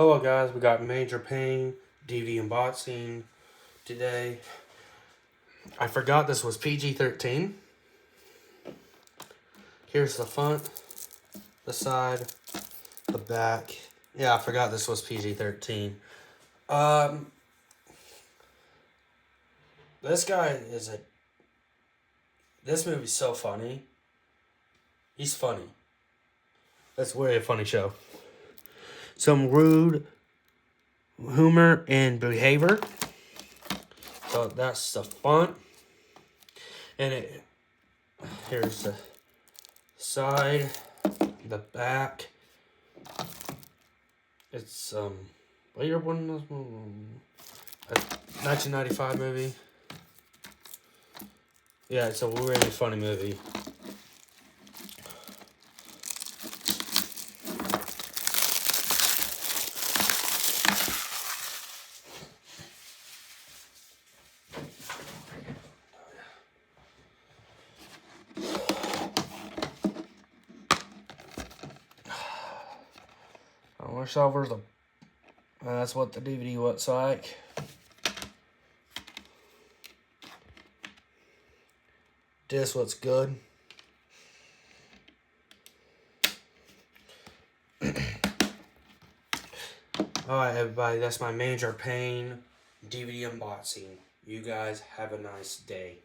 Hello guys, we got Major Payne DVD unboxing today. I forgot this was PG-13. Here's the front, the side, the back. Yeah, I forgot this was PG-13. This guy is this movie's so funny. He's funny. That's really a funny show. Some rude humor and behavior. So that's the front. And here's the side, the back. It's what year was this movie? A 1995 movie. Yeah, it's a really funny movie. I wish I was that's what the DVD looks like. This looks good. Alright everybody, that's my Major Payne DVD unboxing. You guys have a nice day.